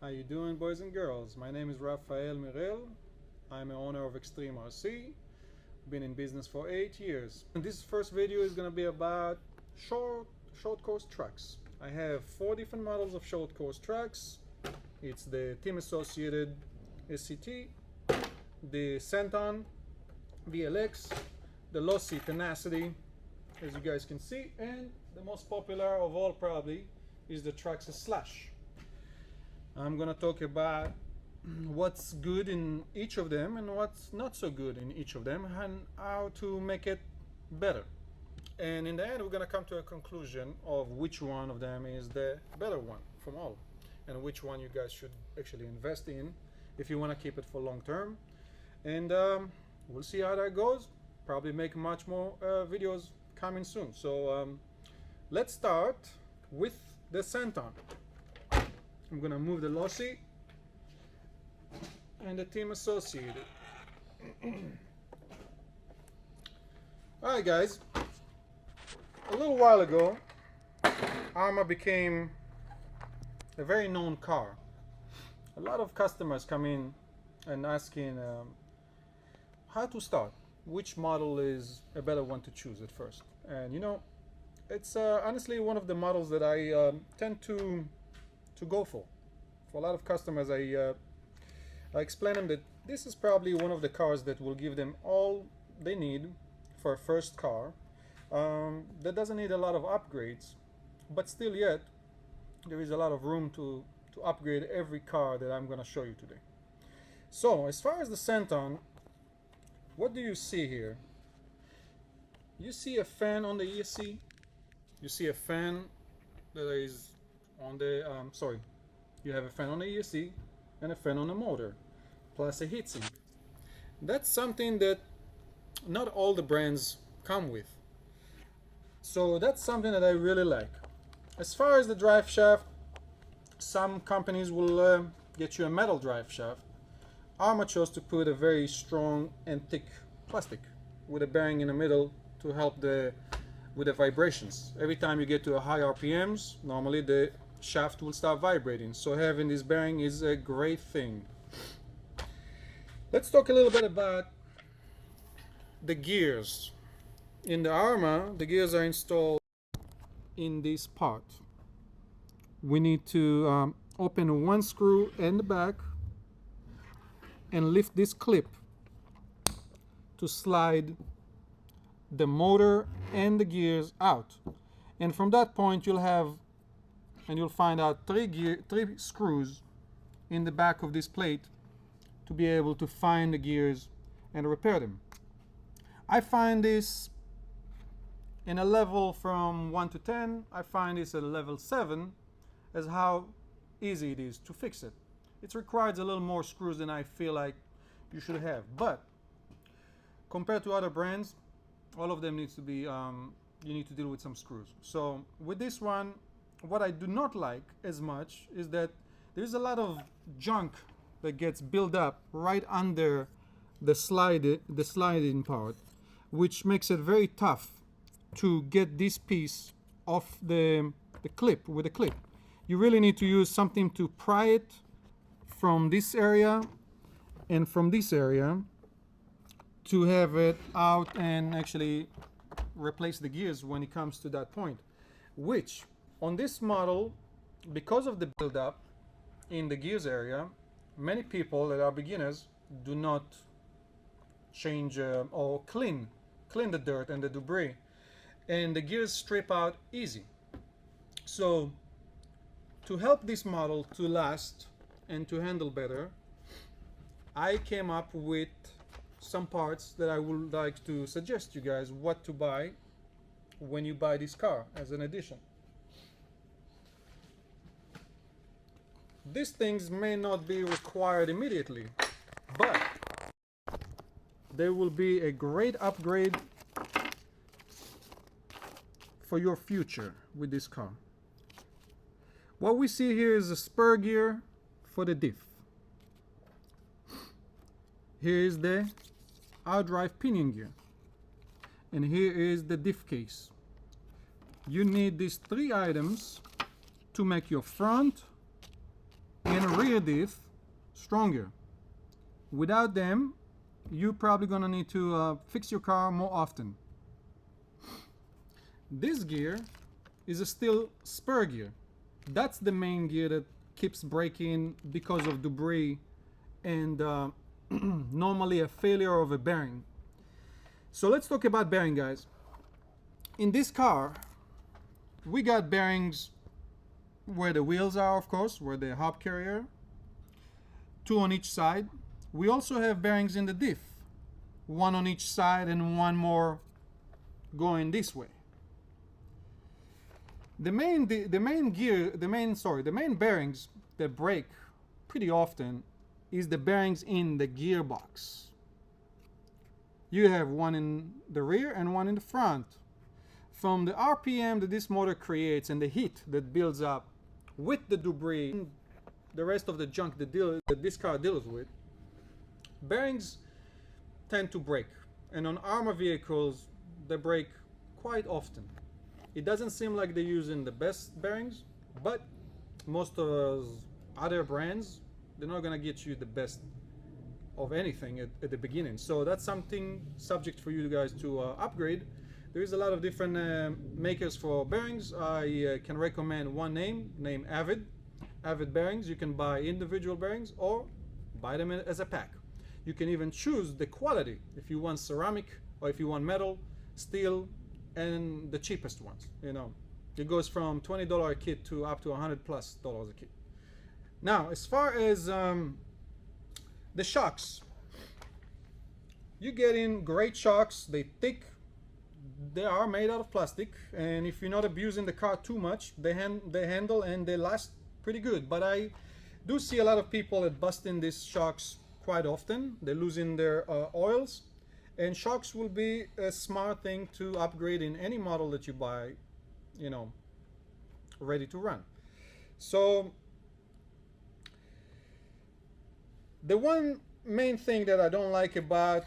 How you doing, boys and girls? My name is Rafael Mirel. I'm an owner of Extreme RC. Been in business for 8 years. And this first video is going to be about short course trucks. I have 4 different models of short course trucks. It's the Team Associated SCT, the Senton VLX, the Losi Tenacity, as you guys can see, and the most popular of all probably is the Traxxas Slash. I'm gonna talk about what's good in each of them and what's not so good in each of them and how to make it better. And in the end, we're gonna come to a conclusion of which one of them is the better one from all, and which one you guys should actually invest in if you want to keep it for long term. And we'll see how that goes. Probably make much more videos coming soon. So let's start with the Senton. I'm gonna move the Losi and the Team Associated. Alright guys, a little while ago Arma became a very known car. A lot of customers come in and asking how to start, which model is a better one to choose at first. And you know, it's honestly one of the models that I tend to go for. For a lot of customers, I explain them that this is probably one of the cars that will give them all they need for a first car. That doesn't need a lot of upgrades, but still yet there is a lot of room to upgrade every car that I'm going to show you today. So as far as the Senton, what do you see here? You see a fan on the ESC. You see a fan that is on the you have a fan on the ESC and a fan on the motor plus a heatsink. That's something that not all the brands come with, so that's something that I really like. As far as the drive shaft, some companies will get you a metal drive shaft. Arma chose to put a very strong and thick plastic with a bearing in the middle to help with the vibrations. Every time you get to a high RPMs, normally the shaft will start vibrating, so having this bearing is a great thing. Let's talk a little bit about the gears. In the Arma, the gears are installed in this part. We need to open one screw in the back and lift this clip to slide the motor and the gears out. And from that point you'll find out three screws in the back of this plate to be able to find the gears and repair them. I find this in a level from 1 to 10. I find this at a level 7 as how easy it is to fix it. It requires a little more screws than I feel like you should have, but compared to other brands, all of them needs to be you need to deal with some screws. So with this one, what I do not like as much is that there's a lot of junk that gets built up right under the sliding part, which makes it very tough to get this piece off the clip with a clip. You really need to use something to pry it from this area and from this area to have it out and actually replace the gears when it comes to that point, which on this model, because of the build-up in the gears area, many people that are beginners do not change or clean the dirt and the debris, and the gears strip out easy. So to help this model to last and to handle better, I came up with some parts that I would like to suggest you guys what to buy when you buy this car as an addition. These things may not be required immediately, but they will be a great upgrade for your future with this car. What we see here is a spur gear for the diff. Here is the outdrive pinion gear, and here is the diff case. You need these 3 items to make your front and rear rear diff stronger. Without them, you're probably gonna need to fix your car more often. This gear is a still spur gear. That's the main gear that keeps breaking because of debris and normally a failure of a bearing. So let's talk about bearing, guys. In this car, we got bearings where the wheels are, of course, where the hub carrier, 2 on each side. We also have bearings in the diff, 1 on each side and 1 more going this way. The main bearings that break pretty often is the bearings in the gearbox. You have 1 in the rear and 1 in the front. From the RPM that this motor creates and the heat that builds up with the debris, the rest of the junk that this car deals with, bearings tend to break. And on armor vehicles, they break quite often. It doesn't seem like they're using the best bearings, but most of those other brands, they're not gonna get you the best of anything at the beginning. So that's something subject for you guys to upgrade. There is a lot of different makers for bearings. I can recommend one named Avid Bearings. You can buy individual bearings or buy them as a pack. You can even choose the quality if you want ceramic or if you want metal, steel, and the cheapest ones. You know, it goes from $20 a kit to up to $100+ a kit. Now, as far as the shocks, you get in great shocks. They thick. They are made out of plastic, and if you're not abusing the car too much, they handle and they last pretty good. But I do see a lot of people that bust in these shocks quite often. They're losing their oils, and shocks will be a smart thing to upgrade in any model that you buy, you know, ready to run. So the one main thing that I don't like about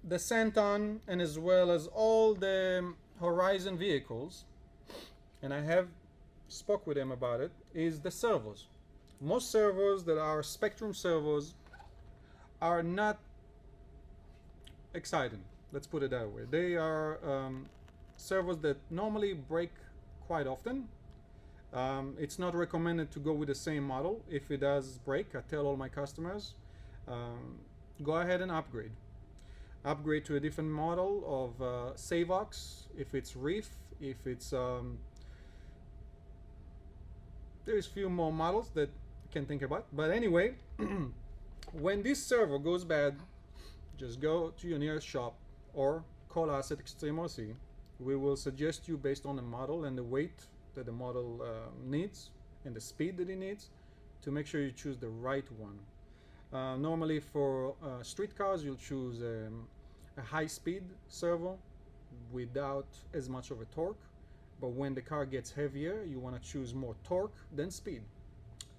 the Senton and as well as all the Horizon vehicles, and I have spoke with them about it, is the servos. Most servos that are Spectrum servos are not exciting. Let's put it that way. They are servos that normally break quite often. It's not recommended to go with the same model. If it does break, I tell all my customers, go ahead and upgrade. Upgrade to a different model of Savox, if it's Reef, if it's there's a few more models that you can think about. But anyway, when this servo goes bad, just go to your nearest shop or call us at Extreme OC. We will suggest you based on the model and the weight that the model needs and the speed that it needs to make sure you choose the right one. Normally for street cars, you'll choose a high-speed servo without as much of a torque. But when the car gets heavier, you want to choose more torque than speed.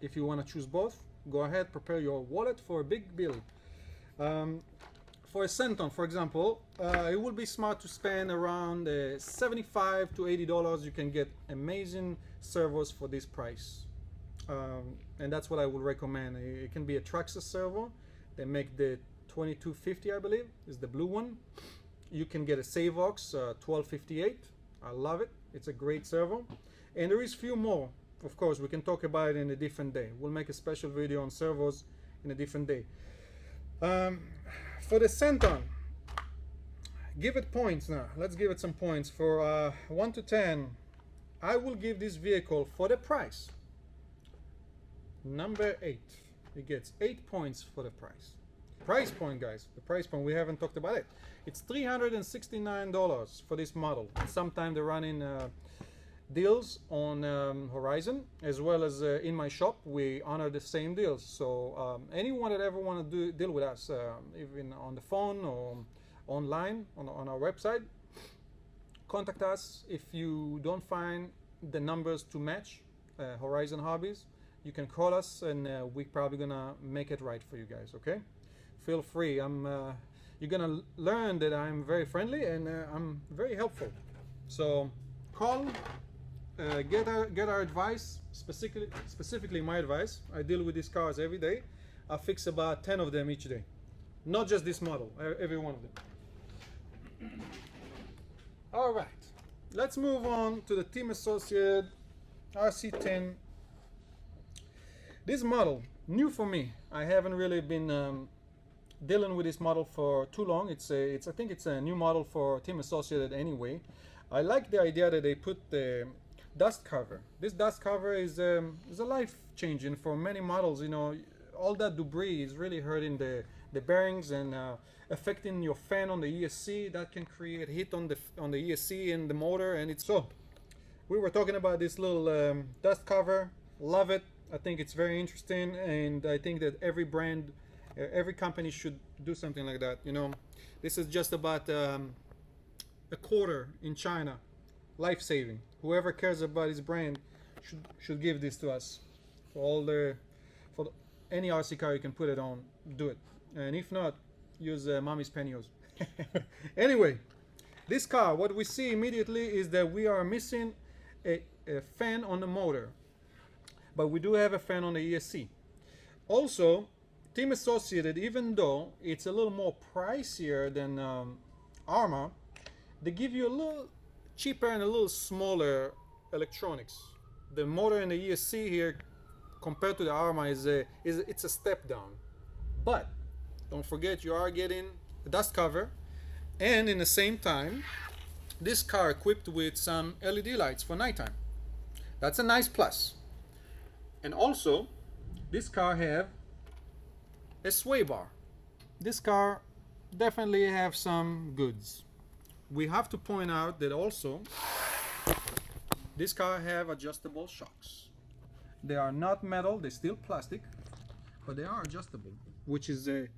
If you want to choose both, go ahead, prepare your wallet for a big build. For a Senton, for example, it would be smart to spend around $75 to $80. You can get amazing servos for this price. And that's what I would recommend. It can be a Traxxas servo. They make the 2250, I believe, is the blue one. You can get a Savox 1258. I love it. It's a great servo. And there is few more. Of course, we can talk about it in a different day. We'll make a special video on servos in a different day. For the Senton, give it points now. Let's give it some points. For 1 to 10, I will give this vehicle for the price. Number 8. It gets 8 points for the price. Price point, guys. The price point, we haven't talked about it. It's $369 for this model. Sometimes they're running deals on Horizon, as well as in my shop. We honor the same deals. So anyone that ever want to deal with us, even on the phone or online on our website, contact us. If you don't find the numbers to match Horizon Hobbies, you can call us, and we're probably gonna make it right for you guys. Okay, feel free. You're gonna learn that I'm very friendly and I'm very helpful. So call, get our advice, specifically my advice. I deal with these cars every day. I fix about 10 of them each day, not just this model, every one of them. All right, let's move on to the Team Associated RC10. This model, new for me. I haven't really been dealing with this model for too long. I think it's a new model for Team Associated anyway. I like the idea that they put the dust cover. This dust cover is a life changing for many models. You know, all that debris is really hurting the bearings and affecting your fan on the ESC. That can create heat on the ESC and the motor. And it's so. We were talking about this little dust cover. Love it. I think it's very interesting, and I think that every brand, every company should do something like that. You know, this is just about a quarter in China, life saving. Whoever cares about his brand should give this to us. For any RC car you can put it on, do it. And if not, use mommy's pantyhose. Anyway, this car, what we see immediately is that we are missing a fan on the motor, but we do have a fan on the ESC. Also, Team Associated, even though it's a little more pricier than Arma, they give you a little cheaper and a little smaller electronics. The motor and the ESC here, compared to the Arma, it's a step down. But don't forget, you are getting a dust cover, and in the same time, this car equipped with some LED lights for nighttime. That's a nice plus. And also, this car have a sway bar. This car definitely have some goods. We have to point out that also this car have adjustable shocks. They are not metal, they're still plastic, but they are adjustable, which is a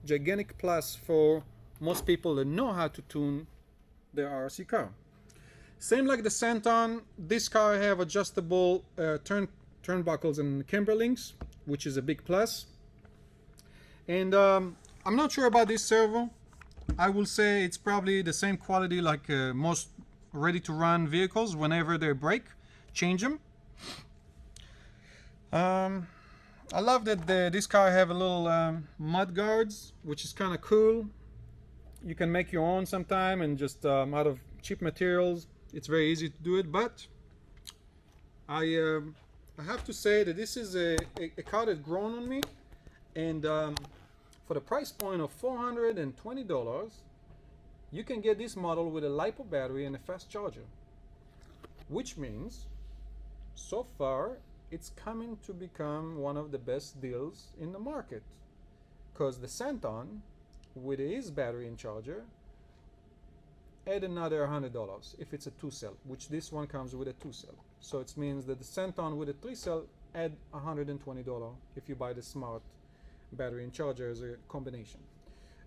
gigantic plus for most people that know how to tune their RC car. Same like the Senton, this car have adjustable turnbuckles and camber links, which is a big plus. And I'm not sure about this servo. I will say it's probably the same quality like most ready-to-run vehicles. Whenever they break, change them. I love that this car have a little mud guards, which is kind of cool. You can make your own sometime, and just out of cheap materials, it's very easy to do it. But I have to say that this is a car that's grown on me, and for the price point of $420, you can get this model with a LiPo battery and a fast charger, which means so far it's coming to become one of the best deals in the market, because the Senton with his battery and charger add another $100 if it's a 2-cell, which this one comes with a 2-cell. So it means that the Senton with a 3-cell add $120 if you buy the smart battery and charger as a combination.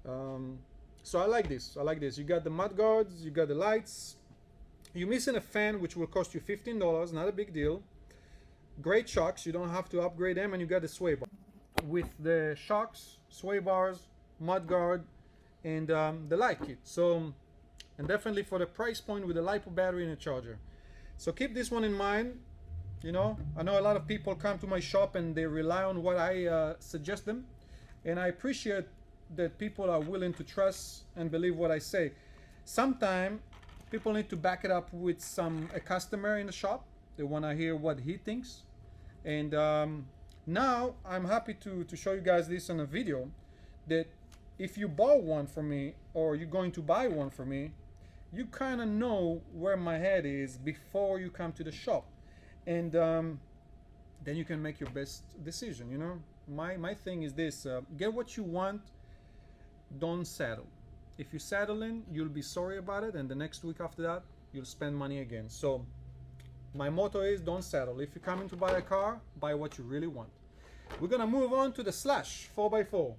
So I like this. You got the mud guards, you got the lights. You're missing a fan, which will cost you $15, not a big deal. Great shocks, you don't have to upgrade them, and you got the sway bar. With the shocks, sway bars, mud guard, and the light kit. So, and definitely for the price point with the LiPo battery and a charger. So keep this one in mind. You know, I know a lot of people come to my shop and they rely on what I suggest them, and I appreciate that people are willing to trust and believe what I say. Sometimes people need to back it up with a customer in the shop. They want to hear what he thinks. And now I'm happy to show you guys this on a video, that if you bought one from me or you're going to buy one from me, you kind of know where my head is before you come to the shop. And then you can make your best decision. You know, my thing is this: get what you want, don't settle. If you settle in, you'll be sorry about it, and the next week after that you'll spend money again. So my motto is don't settle. If you're coming to buy a car, buy what you really want. We're gonna move on to the Slash 4x4.